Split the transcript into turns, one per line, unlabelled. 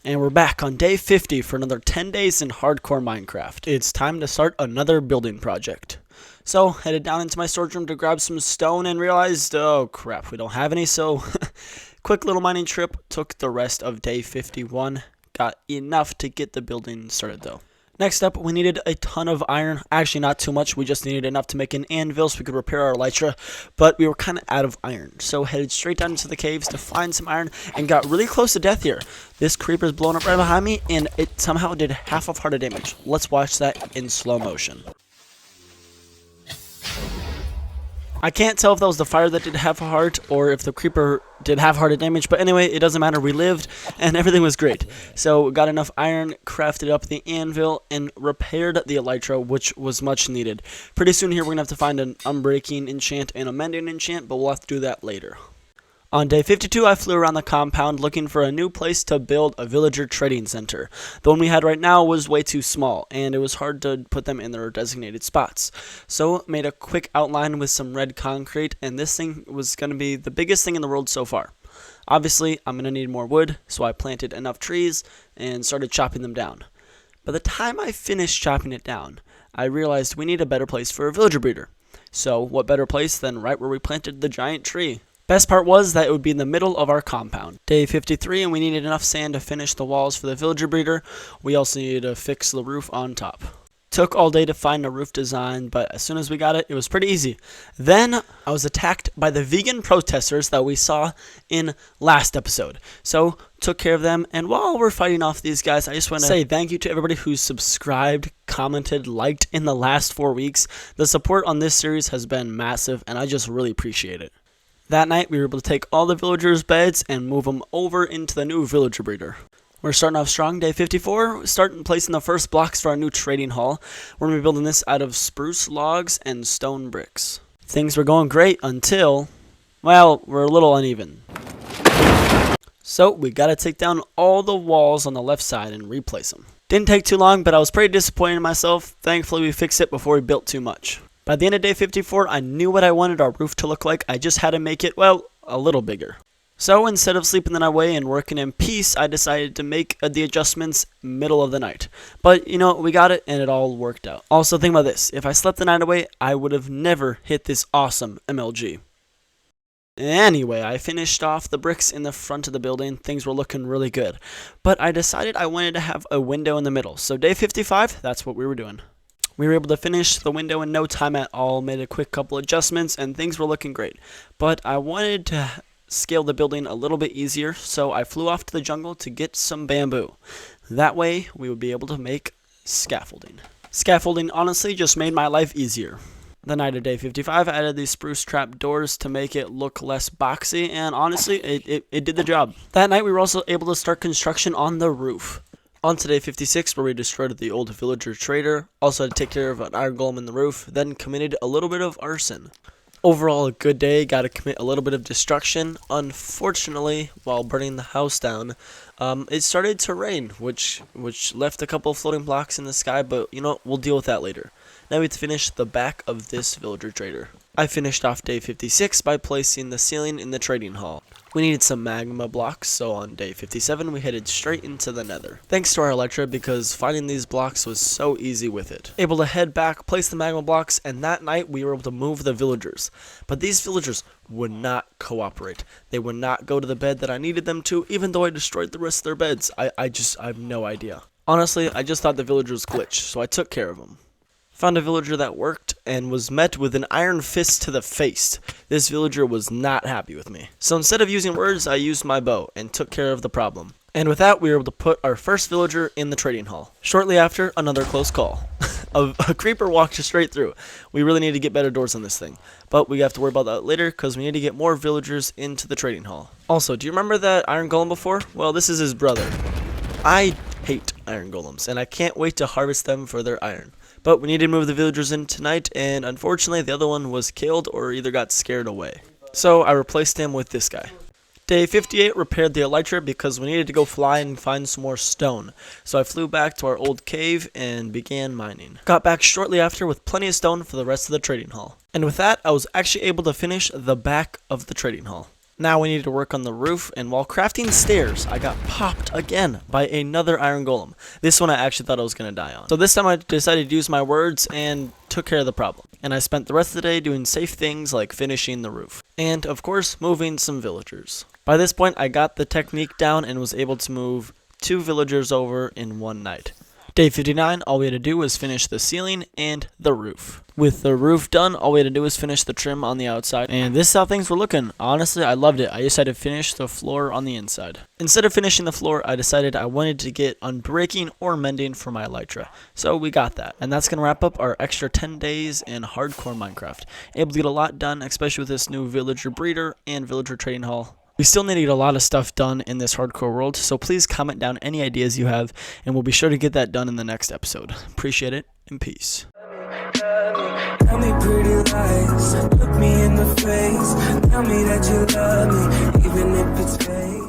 And we're back on day 50 for another 10 days in hardcore Minecraft. It's time to start another building project. So, headed down into my storage room to grab some stone and realized, oh crap, we don't have any, so quick little mining trip. Took the rest of day 51. Got enough to get the building started though. Next up, we needed a ton of iron. Actually, not too much. We just needed enough to make an anvil so we could repair our elytra, but we were kind of out of iron. So headed straight down into the caves to find some iron and got really close to death here. This creeper's blowing up right behind me, and it somehow did half of heart of damage. Let's watch that in slow motion. I can't tell if that was the fire that did half a heart or if the creeper did half heart of damage, but anyway, it doesn't matter. We lived and everything was great. So got enough iron, crafted up the anvil, and repaired the elytra, which was much needed. Pretty soon here we're going to have to find an unbreaking enchant and a mending enchant, but we'll have to do that later. On day 52, I flew around the compound looking for a new place to build a villager trading center. The one we had right now was way too small, and it was hard to put them in their designated spots. So, made a quick outline with some red concrete, and this thing was going to be the biggest thing in the world so far. Obviously, I'm going to need more wood, so I planted enough trees and started chopping them down. By the time I finished chopping it down, I realized we need a better place for a villager breeder. So, what better place than right where we planted the giant tree? Best part was that it would be in the middle of our compound. Day 53, and we needed enough sand to finish the walls for the villager breeder. We also needed to fix the roof on top. Took all day to find a roof design, but as soon as we got it, it was pretty easy. Then I was attacked by the vegan protesters that we saw in last episode. So took care of them, and while we're fighting off these guys, I just want to say thank you to everybody who's subscribed, commented, liked in the last 4 weeks. The support on this series has been massive, and I just really appreciate it. That night, we were able to take all the villagers' beds and move them over into the new villager breeder. We're starting off strong, day 54, starting placing the first blocks for our new trading hall. We're going to be building this out of spruce logs and stone bricks. Things were going great until, well, we're a little uneven. So, we got to take down all the walls on the left side and replace them. Didn't take too long, but I was pretty disappointed in myself. Thankfully, we fixed it before we built too much. By the end of day 54, I knew what I wanted our roof to look like. I just had to make it, well, a little bigger. So instead of sleeping the night away and working in peace, I decided to make the adjustments middle of the night. But, you know, we got it and it all worked out. Also, think about this. If I slept the night away, I would have never hit this awesome MLG. Anyway, I finished off the bricks in the front of the building. Things were looking really good. But I decided I wanted to have a window in the middle. So day 55, that's what we were doing. We were able to finish the window in no time at all, made a quick couple adjustments, and things were looking great. But I wanted to scale the building a little bit easier, so I flew off to the jungle to get some bamboo. That way, we would be able to make scaffolding. Scaffolding honestly just made my life easier. The night of day 55, I added these spruce trap doors to make it look less boxy, and honestly, it did the job. That night, we were also able to start construction on the roof. On to day 56, where we destroyed the old villager trader, also had to take care of an iron golem in the roof, then committed a little bit of arson. Overall, a good day, got to commit a little bit of destruction. Unfortunately, while burning the house down, it started to rain, which left a couple of floating blocks in the sky, but you know, we'll deal with that later. Now we have to finish the back of this villager trader. I finished off day 56 by placing the ceiling in the trading hall. We needed some magma blocks, so on day 57 we headed straight into the nether. Thanks to our elytra, because finding these blocks was so easy with it. Able to head back, place the magma blocks, and that night we were able to move the villagers. But these villagers would not cooperate. They would not go to the bed that I needed them to, even though I destroyed the rest of their beds. I have no idea. Honestly, I just thought the villagers glitched, so I took care of them. Found a villager that worked and was met with an iron fist to the face. This villager was not happy with me. So instead of using words, I used my bow and took care of the problem. And with that, we were able to put our first villager in the trading hall. Shortly after, another close call. a creeper walked straight through. We really need to get better doors on this thing. But we have to worry about that later because we need to get more villagers into the trading hall. Also, do you remember that iron golem before? Well, this is his brother. I hate iron golems, and I can't wait to harvest them for their iron. But we need to move the villagers in tonight, and unfortunately the other one was killed or either got scared away. So I replaced him with this guy. Day 58, repaired the elytra because we needed to go fly and find some more stone. So I flew back to our old cave and began mining. Got back shortly after with plenty of stone for the rest of the trading hall. And with that, I was actually able to finish the back of the trading hall. Now we need to work on the roof, and while crafting stairs, I got popped again by another iron golem. This one I actually thought I was going to die on. So this time I decided to use my words and took care of the problem. And I spent the rest of the day doing safe things like finishing the roof. And, of course, moving some villagers. By this point, I got the technique down and was able to move 2 villagers over in one night. Day 59, all we had to do was finish the ceiling and the roof. With the roof done, all we had to do was finish the trim on the outside. And this is how things were looking. Honestly, I loved it. I just had to finish the floor on the inside. Instead of finishing the floor, I decided I wanted to get unbreaking or mending for my elytra. So we got that. And that's going to wrap up our extra 10 days in hardcore Minecraft. Able to get a lot done, especially with this new villager breeder and villager trading hall. We still need to get a lot of stuff done in this hardcore world, so please comment down any ideas you have, and we'll be sure to get that done in the next episode. Appreciate it, and peace.
Tell me pretty lies, look me in the face, tell me that you love me, even if it's fake.